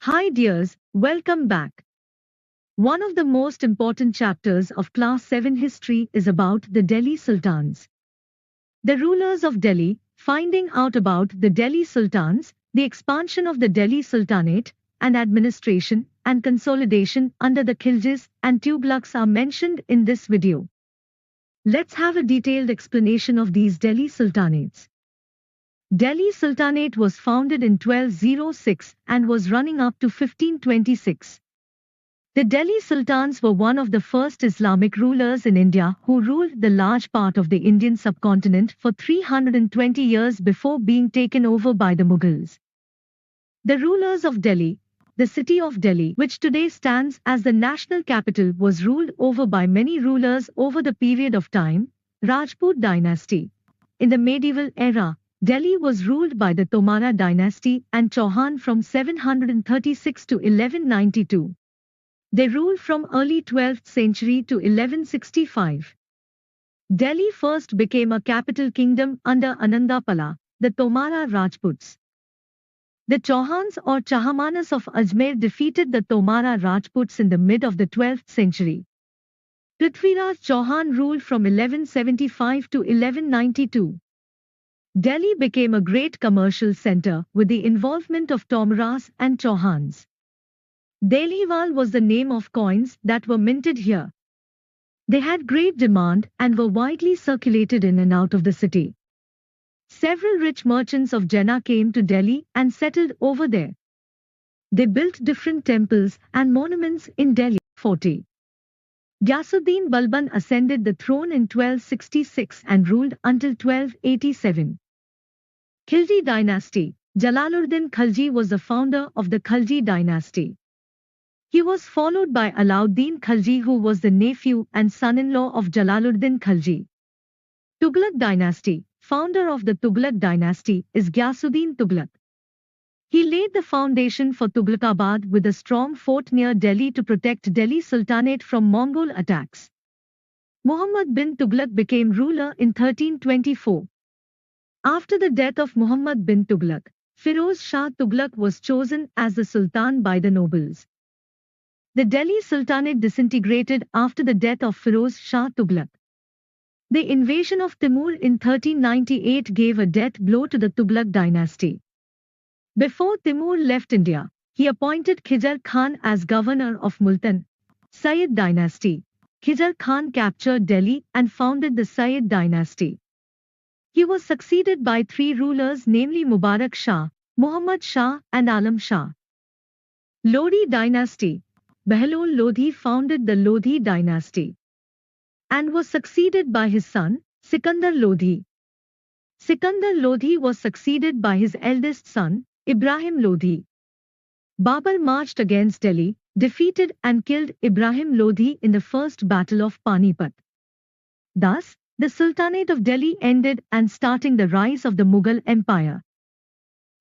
Hi dears, welcome back. One of the most important chapters of Class 7 history is about the Delhi Sultans. The rulers of Delhi, finding out about the Delhi Sultans, the expansion of the Delhi Sultanate, and administration and consolidation under the Khiljis and Tughlaqs are mentioned in this video. Let's have a detailed explanation of these Delhi Sultanates. Delhi Sultanate was founded in 1206 and was running up to 1526. The Delhi Sultans were one of the first Islamic rulers in India who ruled the large part of the Indian subcontinent for 320 years before being taken over by the Mughals. The rulers of Delhi, the city of Delhi, which today stands as the national capital, was ruled over by many rulers over the period of time. Rajput dynasty. In the medieval era, Delhi was ruled by the Tomara dynasty and Chauhan from 736 to 1192. They ruled from early 12th century to 1165. Delhi first became a capital kingdom under Anandapala, the Tomara Rajputs. The Chauhans or Chahamanas of Ajmer defeated the Tomara Rajputs in the mid of the 12th century. Prithviraj Chauhan ruled from 1175 to 1192. Delhi became a great commercial center with the involvement of Tomaras and Chauhans. Delhiwal was the name of coins that were minted here. They had great demand and were widely circulated in and out of the city. Several rich merchants of Jena came to Delhi and settled over there. They built different temples and monuments in Delhi. 40. Ghiyasuddin Balban ascended the throne in 1266 and ruled until 1287. Khilji dynasty. Jalaluddin Khalji was the founder of the Khalji dynasty. He was followed by Alauddin Khalji, who was the nephew and son-in-law of Jalaluddin Khalji. Tughlaq dynasty. Founder of the Tughlaq dynasty is Ghiyasuddin Tughlaq. He laid the foundation for Tughlaqabad with a strong fort near Delhi to protect Delhi Sultanate from Mongol attacks. Muhammad bin Tughlaq became ruler in 1324. After the death of Muhammad bin Tughlaq, Firoz Shah Tughlaq was chosen as the Sultan by the nobles. The Delhi Sultanate disintegrated after the death of Firoz Shah Tughlaq. The invasion of Timur in 1398 gave a death blow to the Tughlaq dynasty. Before Timur left India, he appointed Khizr Khan as governor of Multan. Sayyid dynasty. Khizr Khan captured Delhi and founded the Sayyid dynasty. He was succeeded by three rulers, namely Mubarak Shah, Muhammad Shah and Alam Shah. Lodi dynasty. Behlol Lodhi founded the Lodhi dynasty and was succeeded by his son, Sikandar Lodhi. Sikandar Lodhi was succeeded by his eldest son, Ibrahim Lodhi. Babur marched against Delhi, defeated and killed Ibrahim Lodhi in the first battle of Panipat. Thus, the Sultanate of Delhi ended and starting the rise of the Mughal Empire.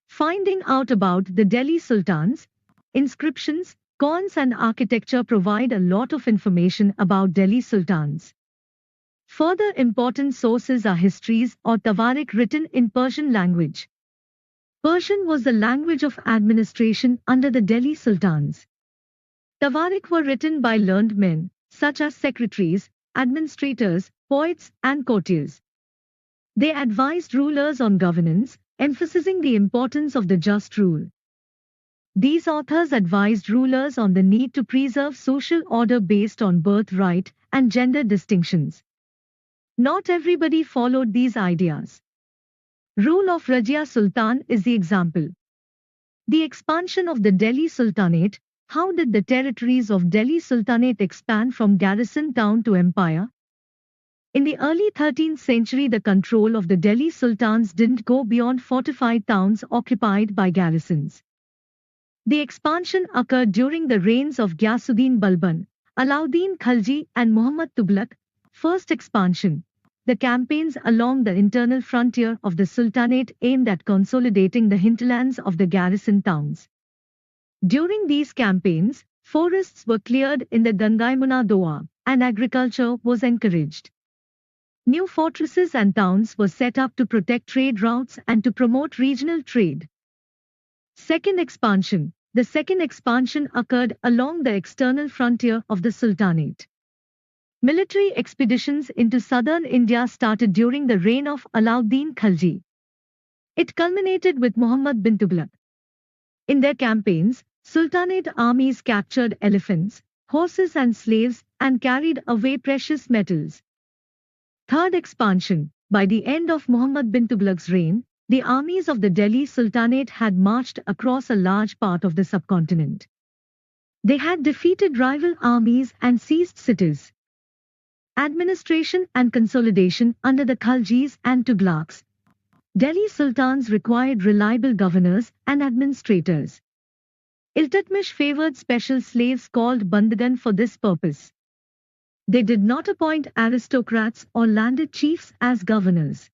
Finding out about the Delhi Sultans, inscriptions, coins and architecture provide a lot of information about Delhi Sultans. Further important sources are histories or Tawarik written in Persian language. Persian was the language of administration under the Delhi Sultans. Tawarik were written by learned men, such as secretaries, administrators, poets, and courtiers. They advised rulers on governance, emphasizing the importance of the just rule. These authors advised rulers on the need to preserve social order based on birthright and gender distinctions. Not everybody followed these ideas. Rule of Rajia Sultan is the example. The expansion of the Delhi Sultanate. How did the territories of Delhi Sultanate expand from garrison town to empire? In the early 13th century, the control of the Delhi Sultans didn't go beyond fortified towns occupied by garrisons. The expansion occurred during the reigns of Ghiyasuddin Balban, Alauddin Khalji and Muhammad Tughlaq. First expansion. The campaigns along the internal frontier of the Sultanate aimed at consolidating the hinterlands of the garrison towns. During these campaigns, forests were cleared in the Gangaimuna Doab, and agriculture was encouraged. New fortresses and towns were set up to protect trade routes and to promote regional trade. Second expansion. The second expansion occurred along the external frontier of the Sultanate. Military expeditions into southern India started during the reign of Alauddin Khilji. It culminated with Muhammad bin Tughlaq. In their campaigns, Sultanate armies captured elephants, horses and slaves and carried away precious metals. Third expansion. By the end of Muhammad bin Tughlaq's reign, the armies of the Delhi Sultanate had marched across a large part of the subcontinent. They had defeated rival armies and seized cities. Administration and consolidation under the Khaljis and Tughlaqs. Delhi sultans required reliable governors and administrators. Iltutmish favored special slaves called bandagan for this purpose. They did not appoint aristocrats or landed chiefs as governors.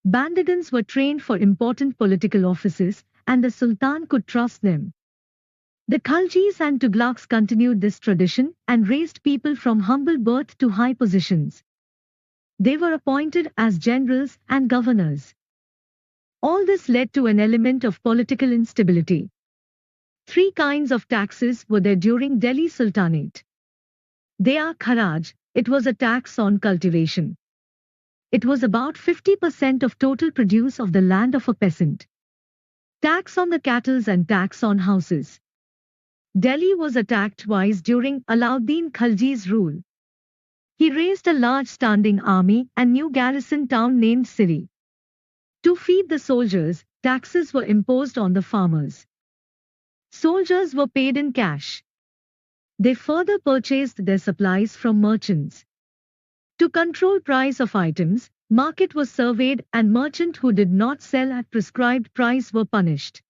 Bandagans were trained for important political offices, and the sultan could trust them. The Khaljis and Tughlaqs continued this tradition and raised people from humble birth to high positions. They were appointed as generals and governors. All this led to an element of political instability. Three kinds of taxes were there during Delhi Sultanate. They are kharaj, it was a tax on cultivation. It was about 50% of total produce of the land of a peasant. Tax on the cattle and tax on houses. Delhi was attacked twice during Alauddin Khilji's rule. He raised a large standing army and new garrison town named Siri. To feed the soldiers, taxes were imposed on the farmers. Soldiers were paid in cash. They further purchased their supplies from merchants. To control price of items, market was surveyed and merchants who did not sell at prescribed price were punished.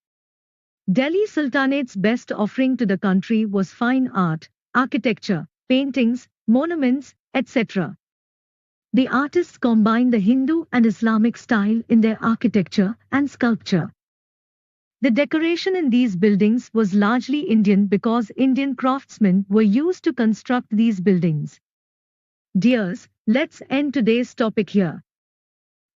Delhi Sultanate's best offering to the country was fine art, architecture, paintings, monuments, etc. The artists combined the Hindu and Islamic style in their architecture and sculpture. The decoration in these buildings was largely Indian because Indian craftsmen were used to construct these buildings. Dears, let's end today's topic here.